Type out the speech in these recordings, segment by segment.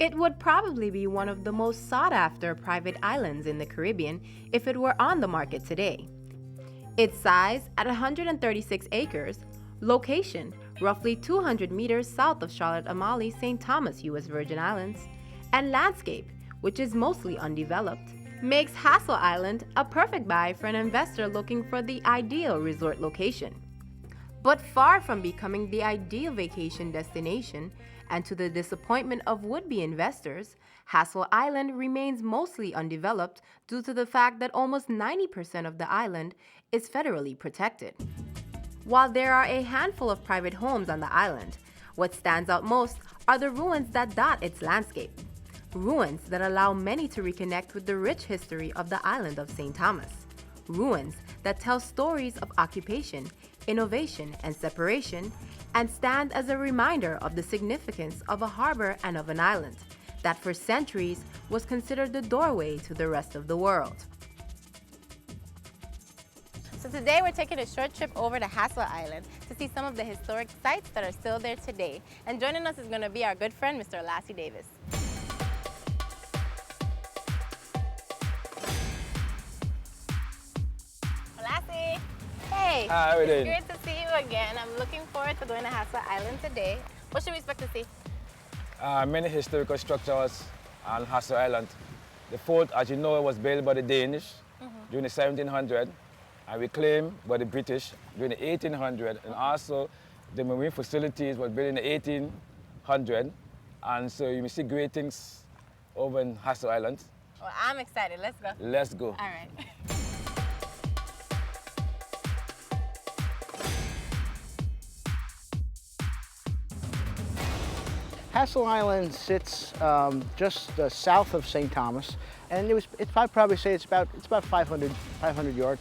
It would probably be one of the most sought-after private islands in the Caribbean if it were on the market today. Its size at 136 acres, location roughly 200 meters south of Charlotte Amalie, St. Thomas, U.S. Virgin Islands, and landscape, which is mostly undeveloped, makes Hassel Island a perfect buy for an investor looking for the ideal resort location. But far from becoming the ideal vacation destination, and to the disappointment of would-be investors, Hassel Island remains mostly undeveloped due to the fact that almost 90% of the island is federally protected. While there are a handful of private homes on the island, what stands out most are the ruins that dot its landscape. Ruins that allow many to reconnect with the rich history of the island of St. Thomas. Ruins that tell stories of occupation, innovation, and separation, and stand as a reminder of the significance of a harbor and of an island that for centuries was considered the doorway to the rest of the world. So today we're taking a short trip over to Hassel Island to see some of the historic sites that are still there today. And joining us is going to be our good friend, Mr. Lassie Davis. Lassie! Hey! Hi, how are you doing? It's great to see you again. I'm looking forward to going to Hassel Island today. What should we expect to see? Many historical structures on Hassel Island. The fort, as you know, was built by the Danish during the 1700s and reclaimed by the British during the 1800s. And also, the marine facilities were built in the 1800s. And so you will see great things over in Hassel Island. Well, I'm excited. Let's go. Let's go. All right. Hassel Island sits just south of St. Thomas, and I'd probably say it's about 500 yards.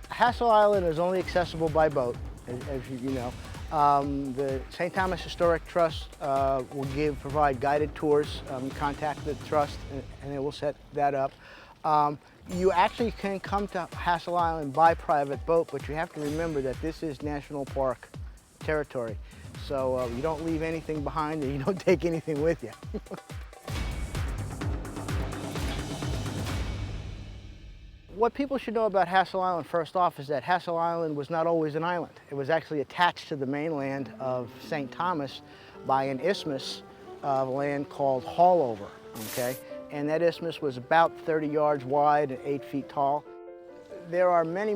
Hassel Island is only accessible by boat, as you know. The St. Thomas Historic Trust will provide guided tours. Contact the trust, and it will set that up. You actually can come to Hassel Island by private boat, but you have to remember that this is national park territory. So you don't leave anything behind and you don't take anything with you. What people should know about Hassel Island, first off, is that Hassel Island was not always an island. It was actually attached to the mainland of St. Thomas by an isthmus of land called Haulover, okay? And that isthmus was about 30 yards wide and 8 feet tall. There are many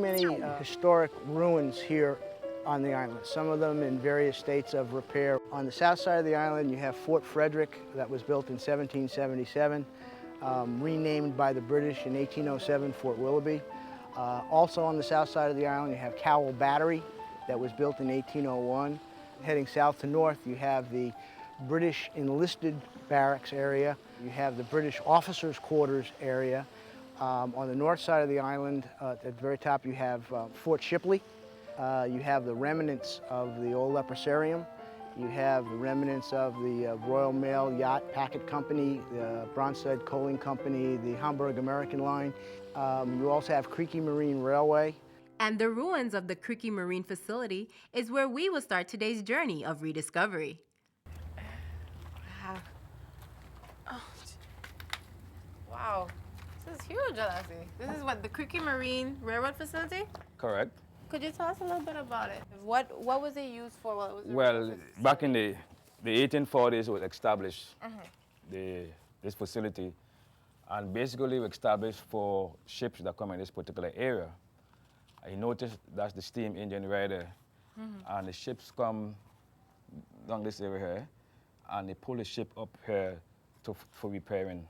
historic ruins here on the island, some of them in various states of repair. On the south side of the island, you have Fort Frederick that was built in 1777, renamed by the British in 1807, Fort Willoughby. Also on the south side of the island, you have Cowell Battery that was built in 1801. Heading south to north, you have the British enlisted barracks area. You have the British officers' quarters area. On the north side of the island, at the very top, you have Fort Shipley. You have the remnants of the old leprosarium. You have the remnants of the Royal Mail Yacht Packet Company, the Bronsted Coaling Company, the Hamburg American Line. You also have Creque Marine Railway. And the ruins of the Creque Marine Facility is where we will start today's journey of rediscovery. Wow. Oh, wow. This is huge, Lassie. This is what, the Creque Marine Railroad Facility? Correct. Could you tell us a little bit about it? What was it used for while it was? Well, back in the 1840s, it was established, this facility. And basically, we established for ships that come in this particular area. I noticed that's the steam engine right there. And the ships come down this area here, and they pull the ship up here for repairing.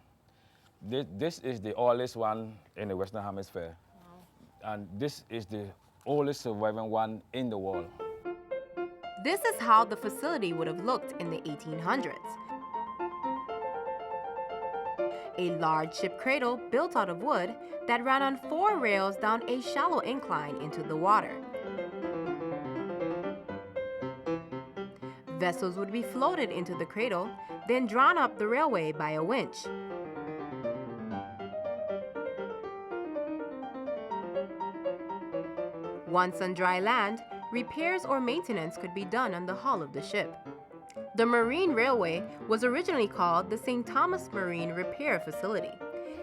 This is the oldest one in the Western Hemisphere. Wow. And this is the oldest surviving one in the world. This is how the facility would have looked in the 1800s. A large ship cradle built out of wood that ran on 4 rails down a shallow incline into the water. Vessels would be floated into the cradle, then drawn up the railway by a winch. Once on dry land, repairs or maintenance could be done on the hull of the ship. The Marine Railway was originally called the St. Thomas Marine Repair Facility.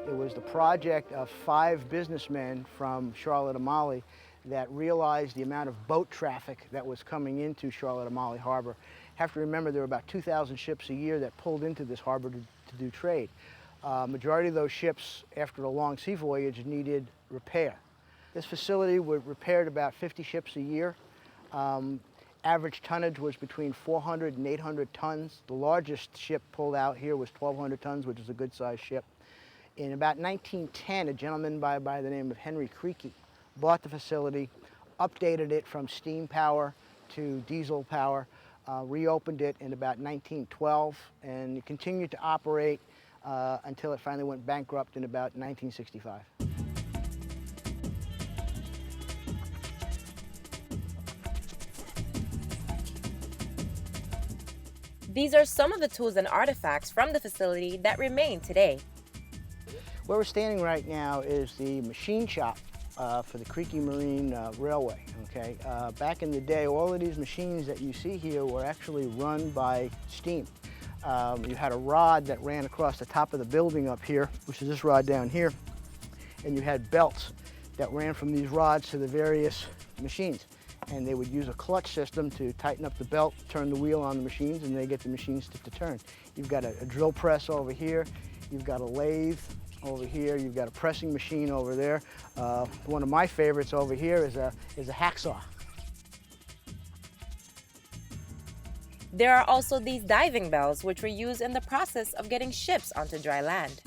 It was the project of 5 businessmen from Charlotte-Amalie that realized the amount of boat traffic that was coming into Charlotte-Amalie Harbor. You have to remember there were about 2,000 ships a year that pulled into this harbor to do trade. Majority of those ships, after a long sea voyage, needed repair. This facility repaired about 50 ships a year. Average tonnage was between 400 and 800 tons. The largest ship pulled out here was 1,200 tons, which is a good-sized ship. In about 1910, a gentleman by the name of Henry Creque bought the facility, updated it from steam power to diesel power, reopened it in about 1912, and it continued to operate until it finally went bankrupt in about 1965. These are some of the tools and artifacts from the facility that remain today. Where we're standing right now is the machine shop for the Creque Marine Railway. Okay? Back in the day, all of these machines that you see here were actually run by steam. You had a rod that ran across the top of the building up here, which is this rod down here, and you had belts that ran from these rods to the various machines. And they would use a clutch system to tighten up the belt, turn the wheel on the machines, and they get the machines to turn. You've got a drill press over here, you've got a lathe over here, you've got a pressing machine over there. One of my favorites over here is a hacksaw. There are also these diving bells, which were used in the process of getting ships onto dry land.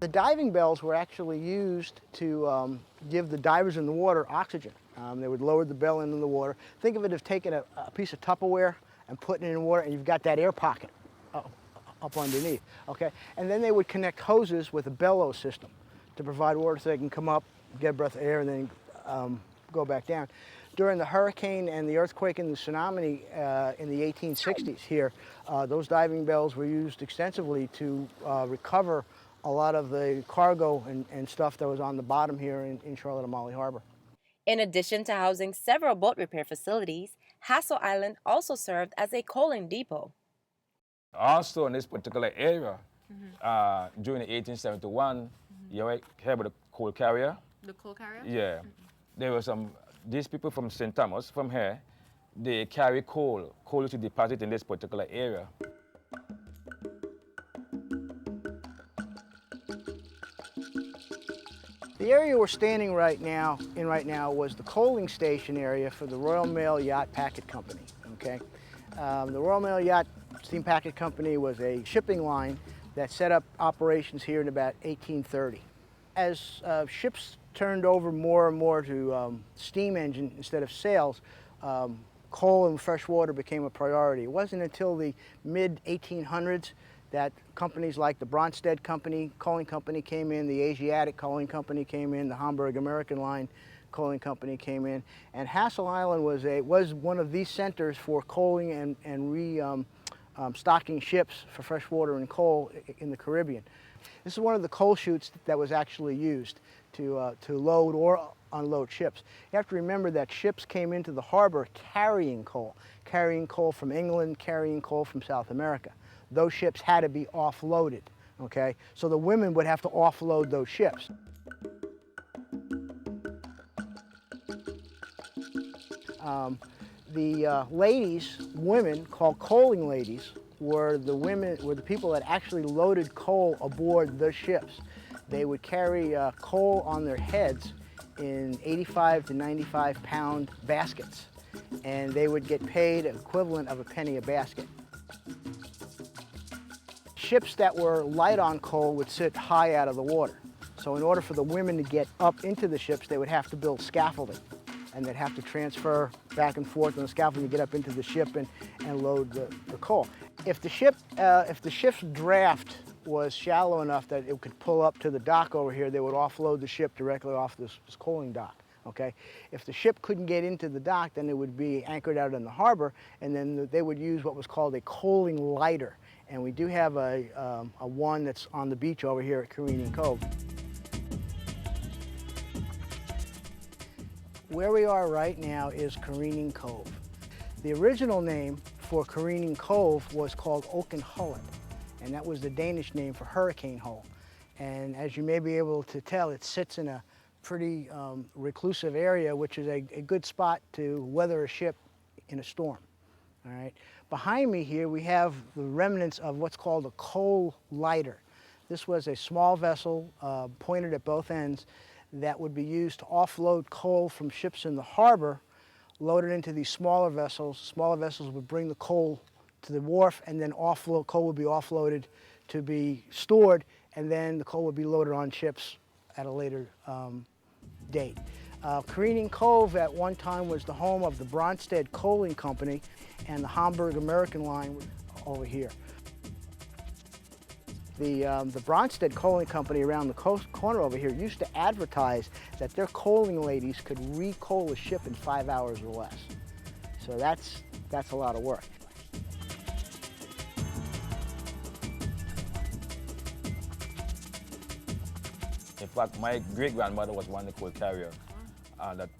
The diving bells were actually used to give the divers in the water oxygen. They would lower the bell into the water. Think of it as taking a piece of Tupperware and putting it in water, and you've got that air pocket up underneath, okay? And then they would connect hoses with a bellows system to provide water so they can come up, get a breath of air, and then go back down. During the hurricane and the earthquake and the tsunami in the 1860s here, those diving bells were used extensively to recover a lot of the cargo and stuff that was on the bottom here in Charlotte-Amalie Harbor. In addition to housing several boat repair facilities, Hassel Island also served as a coaling depot. Also in this particular area, during 1871, you ever heard about the coal carrier? The coal carrier? Yeah. There were these people from St. Thomas, from here, they carry coal to deposit in this particular area. The area we're standing right now was the coaling station area for the Royal Mail Yacht Packet Company. Okay, the Royal Mail Yacht Steam Packet Company was a shipping line that set up operations here in about 1830. As ships turned over more and more to steam engine instead of sails, coal and fresh water became a priority. It wasn't until the mid-1800s that companies like the Bronsted Company, coaling company came in, the Asiatic coaling company came in, the Hamburg American Line coaling company came in, and Hassel Island was one of these centers for coaling and stocking ships for fresh water and coal in the Caribbean. This is one of the coal chutes that was actually used to load or unload ships. You have to remember that ships came into the harbor carrying coal from England, carrying coal from South America. Those ships had to be offloaded, okay? So the women would have to offload those ships. The women called coaling ladies, were the people that actually loaded coal aboard the ships. They would carry coal on their heads in 85 to 95 pound baskets, and they would get paid equivalent of a penny a basket. Ships that were light on coal would sit high out of the water. So in order for the women to get up into the ships, they would have to build scaffolding, and they'd have to transfer back and forth on the scaffolding to get up into the ship and load the coal. If the ship's draft was shallow enough that it could pull up to the dock over here, they would offload the ship directly off this coaling dock. Okay? If the ship couldn't get into the dock, then it would be anchored out in the harbor, and then they would use what was called a coaling lighter. And we do have a one that's on the beach over here at Creque Cove. Where we are right now is Creque Cove. The original name for Careening Cove was called Okenhullet, and that was the Danish name for hurricane hole. And as you may be able to tell, it sits in a pretty reclusive area, which is a good spot to weather a ship in a storm. All right. Behind me here, we have the remnants of what's called a coal lighter. This was a small vessel pointed at both ends that would be used to offload coal from ships in the harbor, loaded into these smaller vessels. Smaller vessels would bring the coal to the wharf, and then coal would be offloaded to be stored, and then the coal would be loaded on ships at a later date. Careening Cove at one time was the home of the Bronsted Coaling Company and the Hamburg American Line over here. The Bronsted Coaling Company around the corner over here used to advertise that their coaling ladies could re-coal a ship in 5 hours or less. So that's a lot of work. In fact, my great-grandmother was one of the coal carrier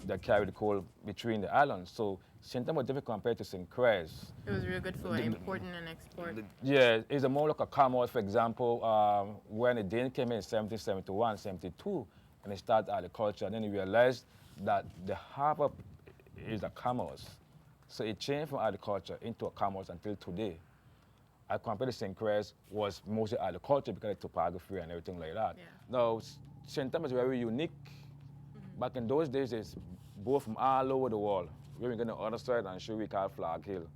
that carried the coal between the islands. So St. Thomas was different compared to St. Croix. It was real good for importing and export. Yeah, it's more like a commerce, for example, when the Danes came in 1771, 72, and they started agriculture, and then they realized that the harbor is a commerce. So it changed from agriculture into a commerce until today. I compared to St. Croix was mostly agriculture because of topography and everything like that. Yeah. Now, St. Thomas is very unique. Back in those days, it's both from all over the world. We're going to the other side and show we call Flag Hill.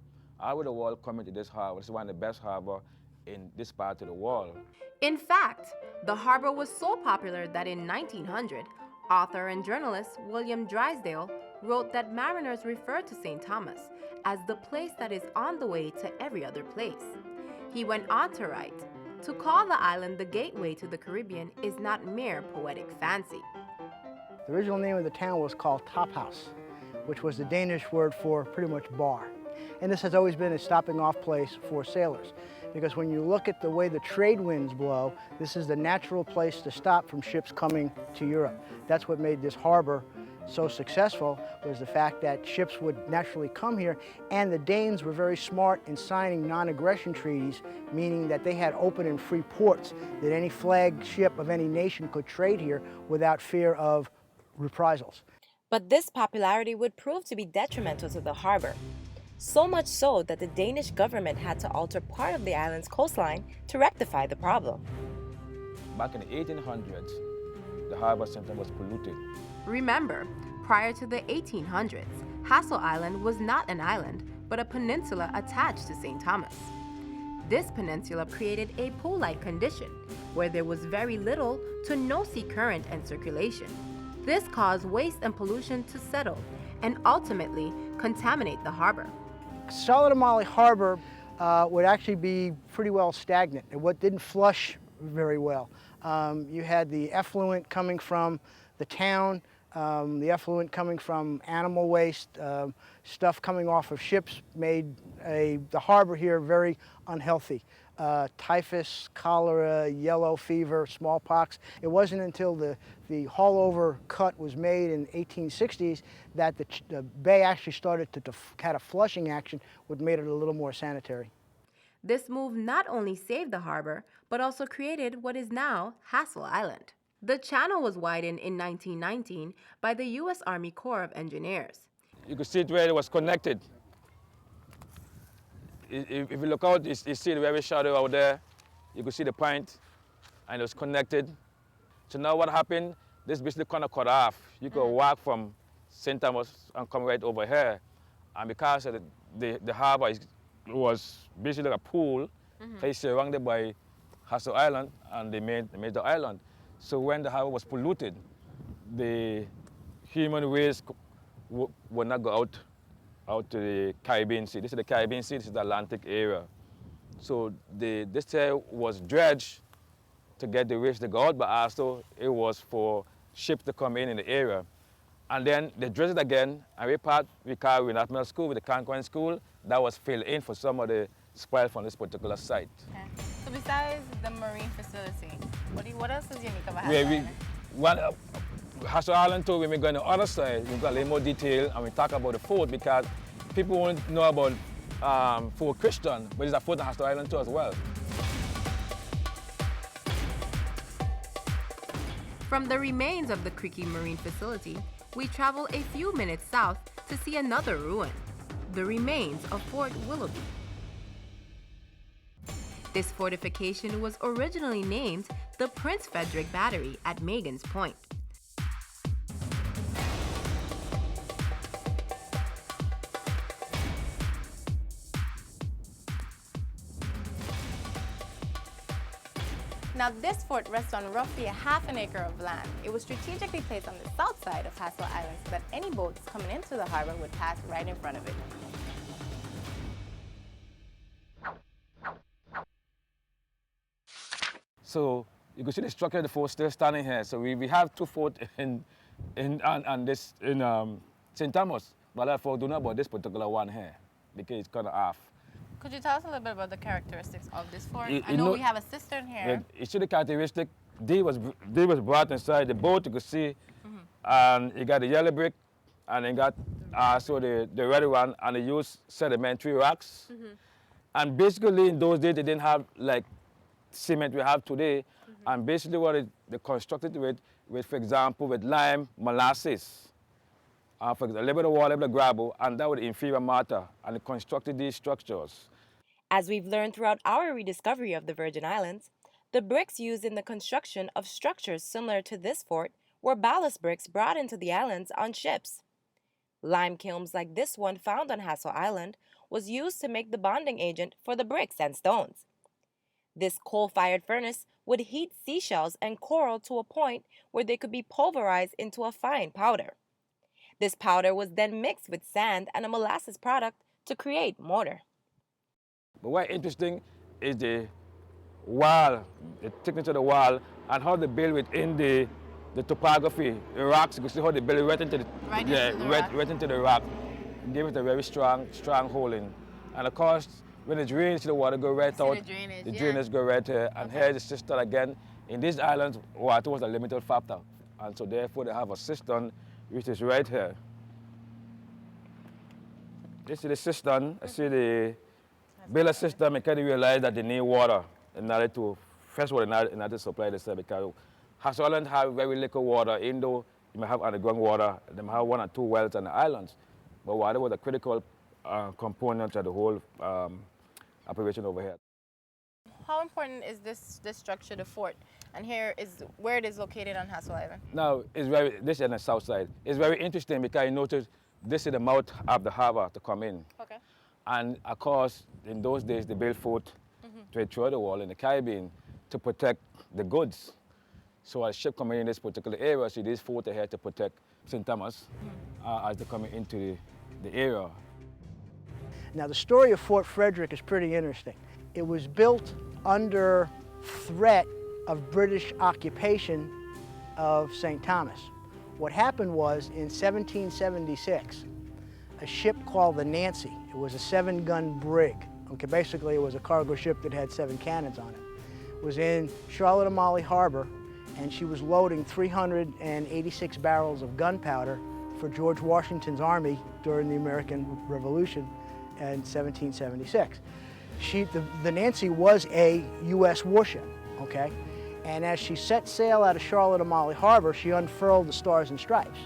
All over the world coming to this harbor. This is one of the best harbors in this part of the world. In fact, the harbor was so popular that in 1900, author and journalist William Drysdale wrote that mariners referred to St. Thomas as the place that is on the way to every other place. He went on to write, "To call the island the gateway to the Caribbean is not mere poetic fancy." The original name of the town was called Tophouse, which was the Danish word for pretty much bar. And this has always been a stopping off place for sailors, because when you look at the way the trade winds blow, this is the natural place to stop from ships coming to Europe. That's what made this harbor so successful, was the fact that ships would naturally come here, and the Danes were very smart in signing non-aggression treaties, meaning that they had open and free ports, that any flagged ship of any nation could trade here without fear of reprisals. But this popularity would prove to be detrimental to the harbor. So much so that the Danish government had to alter part of the island's coastline to rectify the problem. Back in the 1800s, the harbor center was polluted. Remember, prior to the 1800s, Hassel Island was not an island, but a peninsula attached to St. Thomas. This peninsula created a pool-like condition, where there was very little to no sea current and circulation. This caused waste and pollution to settle and ultimately contaminate the harbor. Solidomolly Harbor would actually be pretty well stagnant. It didn't flush very well. You had the effluent coming from the town, the effluent coming from animal waste, stuff coming off of ships made the harbor here very unhealthy. Typhus, cholera, yellow fever, smallpox. It wasn't until the haul-over cut was made in the 1860s that the bay actually started to had a flushing action, which made it a little more sanitary. This move not only saved the harbor, but also created what is now Hassel Island. The channel was widened in 1919 by the U.S. Army Corps of Engineers. You could see it where it was connected. If you look out, you see the very shadow out there. You could see the point, and it was connected. So now what happened, this basically kind of cut off. You could walk from St. Thomas and come right over here. And because of the harbor was basically like a pool, they surrounded by Hassel Island, and they made the island. So when the harbor was polluted, the human waste would not go out to the Caribbean Sea. This is the Caribbean Sea, this is the Atlantic area. So this area was dredged to get the waste to go out, but also it was for ships to come in the area. And then they dredged it again, and we call National School with the Conquest School, that was filled in for some of the spoil from this particular site. Okay. So besides the marine facility, what else is unique about Hassel Island? Hassel Island too, when we go on the other side, we've got a little more detail, and we talk about the fort, because people won't know about Fort Christian, which is a fort on Hassel Island too as well. From the remains of the Creque Marine Facility, we travel a few minutes south to see another ruin, the remains of Fort Willoughby. This fortification was originally named the Prince Frederick Battery at Megan's Point. Now this fort rests on roughly a half an acre of land. It was strategically placed on the south side of Hassel Island so that any boats coming into the harbor would pass right in front of it. So you can see the structure of the fort still standing here. So we have two forts in St. Thomas, but I do not about this particular one here because it's kind of off. Could you tell us a little bit about the characteristics of this fort? You I know know- we have a cistern here. You see the characteristic. They was brought inside the boat. You could see, and you got the yellow brick, and then got also the red one, and they used sedimentary rocks. And basically, in those days, they didn't have like cement we have today. And basically, what they constructed with, for example, with lime, molasses, for example, a little bit of water, a little bit of gravel, and that was inferior mortar, and they constructed these structures. As we've learned throughout our rediscovery of the Virgin Islands, the bricks used in the construction of structures similar to this fort were ballast bricks brought into the islands on ships. Lime kilns like this one found on Hassel Island was used to make the bonding agent for the bricks and stones. This coal-fired furnace would heat seashells and coral to a point where they could be pulverized into a fine powder. This powder was then mixed with sand and a molasses product to create mortar. But what's interesting is the wall, the thickness of the wall, and how they build within the topography, the rocks. You can see how they build it right into the, Right into the rock. right into the rock. It gave it a very strong holding. And of course, when it rains, the water go right See out. the drainage, The yeah. drainage go right here. And here is the cistern again. In these islands, water was a limited factor. And so therefore they have a cistern which is right here. This is the cistern. I see the build a system and kind of realize that they need water in order to, first of all, in order to supply the service. Because Hassel Island have very little water, even though you may have underground water, they may have 1 or 2 wells on the islands. But water was a critical component of the whole operation over here. How important is this structure, the fort? And here is where it is located on Hassel Island. Now, this is on the south side. It's very interesting because you notice this is the mouth of the harbor to come in. Okay. And of course, in those days, they built fort to throw the wall in the Caribbean to protect the goods. So a ship coming in this particular area, so this fort here to protect St. Thomas as they're coming into the area. Now the story of Fort Frederick is pretty interesting. It was built under threat of British occupation of St. Thomas. What happened was in 1776, a ship called the Nancy, it was a 7-gun brig. Okay, basically it was a cargo ship that had 7 cannons on it. Was in Charlotte Amalie Harbor, and she was loading 386 barrels of gunpowder for George Washington's army during the American Revolution in 1776. The Nancy was a U.S. warship, okay? And as she set sail out of Charlotte Amalie Harbor, she unfurled the Stars and Stripes.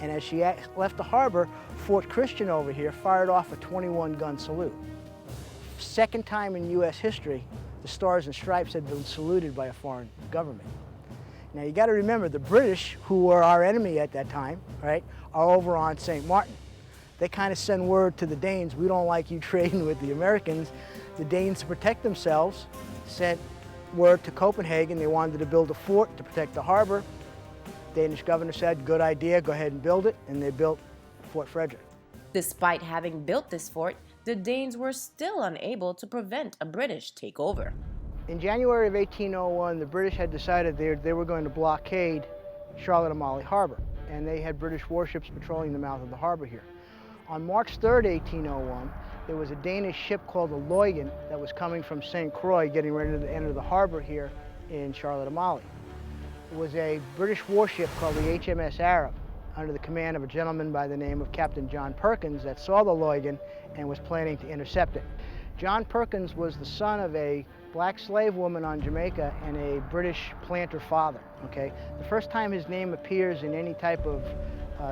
And as she left the harbor, Fort Christian over here fired off a 21-gun salute. Second time in U.S. history, the Stars and Stripes had been saluted by a foreign government. Now you got to remember, the British, who were our enemy at that time, right, are over on St. Martin. They kind of send word to the Danes, we don't like you trading with the Americans. The Danes, to protect themselves, sent word to Copenhagen. They wanted to build a fort to protect the harbor. Danish governor said, good idea, go ahead and build it, and they built Fort Frederick. Despite having built this fort, the Danes were still unable to prevent a British takeover. In January of 1801, the British had decided they were going to blockade Charlotte Amalie Harbor, and they had British warships patrolling the mouth of the harbor here. On March 3rd, 1801, there was a Danish ship called the Løjen that was coming from St. Croix, getting ready to enter the harbor here in Charlotte Amalie. It was a British warship called the HMS Arab, under the command of a gentleman by the name of Captain John Perkins that saw the Loygan and was planning to intercept it. John Perkins was the son of a black slave woman on Jamaica and a British planter father, okay? The first time his name appears in any type of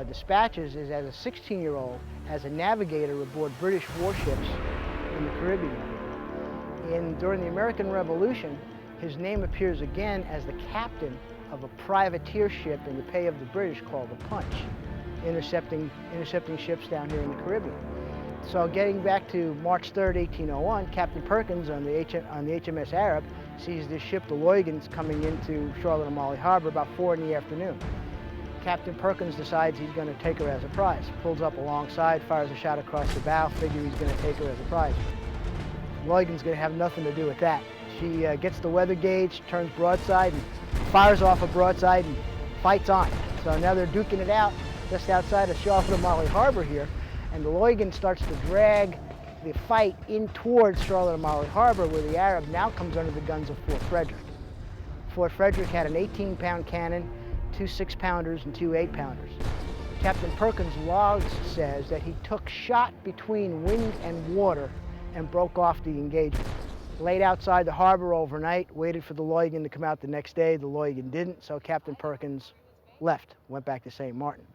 dispatches is as a 16-year-old as a navigator aboard British warships in the Caribbean. During the American Revolution, his name appears again as the captain of a privateer ship in the pay of the British called the Punch, intercepting ships down here in the Caribbean. So getting back to March 3rd, 1801, Captain Perkins on the HMS Arab sees this ship, the Loygan's, coming into Charlotte Amalie Harbor about 4 in the afternoon. Captain Perkins decides he's going to take her as a prize. Pulls up alongside, fires a shot across the bow, figure he's going to take her as a prize. Loygan's going to have nothing to do with that. She gets the weather gauge, turns broadside, and fires off a broadside and fights on. So now they're duking it out just outside of Charlotte Amalie Harbor here, and the Loygan starts to drag the fight in towards Charlotte Amalie Harbor, where the Arab now comes under the guns of Fort Frederick. Fort Frederick had an 18-pound cannon, 2 6-pounders and 2 8-pounders. Captain Perkins' logs says that he took shot between wind and water and broke off the engagement. Laid outside the harbor overnight, waited for the Loygan to come out the next day. The Loygan didn't, so Captain Perkins left, went back to St. Martin.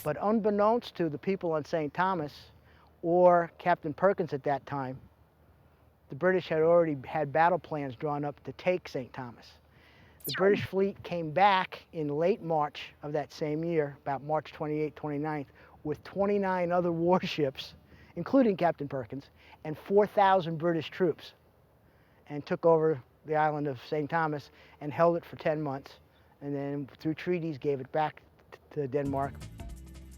But unbeknownst to the people on St. Thomas or Captain Perkins at that time, the British had already had battle plans drawn up to take St. Thomas. The British fleet came back in late March of that same year, about March 28th, 29th, with 29 other warships, including Captain Perkins, and 4,000 British troops, and took over the island of St. Thomas and held it for 10 months, and then through treaties gave it back to Denmark.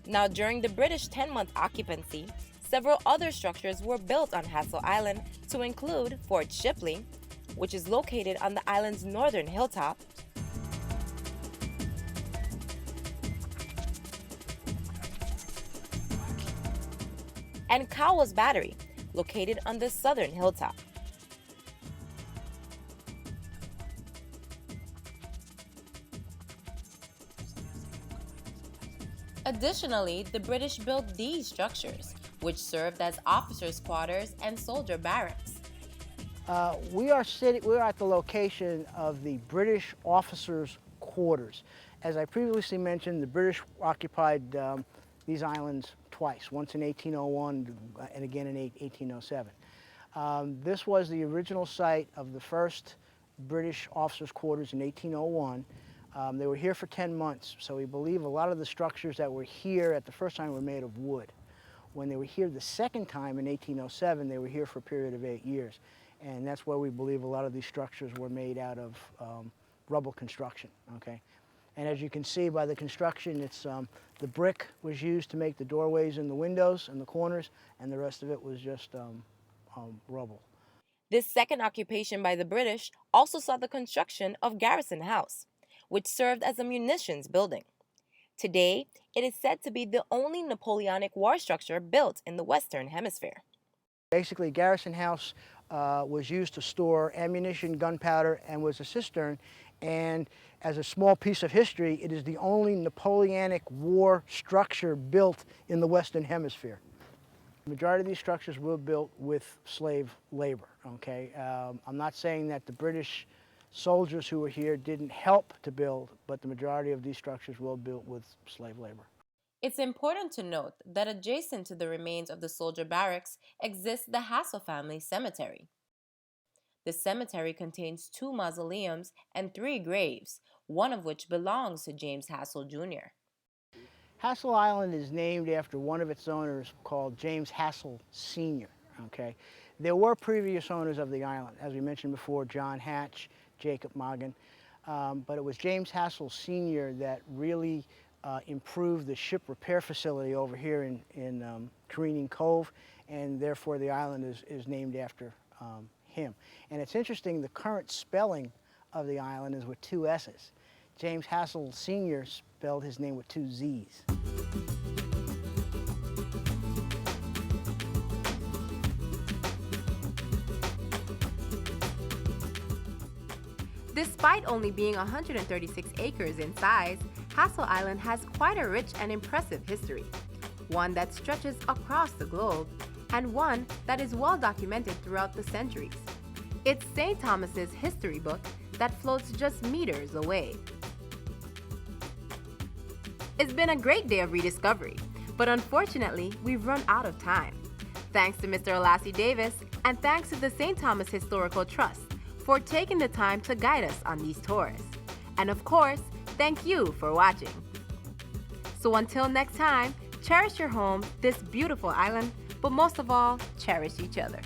Now, during the British 10-month occupancy, several other structures were built on Hassel Island, to include Fort Shipley, which is located on the island's northern hilltop, and Cowell's Battery, located on the southern hilltop. Additionally, the British built these structures, which served as officers' quarters and soldier barracks. We are at the location of the British officers' quarters. As I previously mentioned, the British occupied these islands twice, once in 1801 and again in 1807. This was the original site of the first British officers' quarters in 1801. They were here for 10 months, so we believe a lot of the structures that were here at the first time were made of wood. When they were here the second time in 1807, they were here for a period of 8 years. And that's why we believe a lot of these structures were made out of rubble construction, okay? And as you can see by the construction, it's the brick was used to make the doorways and the windows and the corners, and the rest of it was just rubble. This second occupation by the British also saw the construction of Garrison House, which served as a munitions building. Today, it is said to be the only Napoleonic war structure built in the Western Hemisphere. Basically, Garrison House was used to store ammunition, gunpowder, and was a cistern. And as a small piece of history, it is the only Napoleonic war structure built in the Western Hemisphere. The majority of these structures were built with slave labor, okay? I'm not saying that the British soldiers who were here didn't help to build, but the majority of these structures were built with slave labor. It's important to note that adjacent to the remains of the soldier barracks exists the Hassel family cemetery. The cemetery contains 2 mausoleums and 3 graves, one of which belongs to James Hassel Jr. Hassel Island is named after one of its owners called James Hassel Sr., okay? There were previous owners of the island, as we mentioned before, John Hatch, Jacob Moggan, but it was James Hassel Sr. that really improved the ship repair facility over here in Careening Cove, and therefore the island is named after him. And it's interesting, the current spelling of the island is with 2 S's. James Hassel Sr. spelled his name with 2 Z's. Despite only being 136 acres in size, Hassel Island has quite a rich and impressive history, one that stretches across the globe, and one that is well documented throughout the centuries. It's St. Thomas's history book that floats just meters away. It's been a great day of rediscovery, but unfortunately, we've run out of time. Thanks to Mr. Olassie Davis, and thanks to the St. Thomas Historical Trust for taking the time to guide us on these tours. And of course, thank you for watching. So until next time, cherish your home, this beautiful island, but most of all, cherish each other.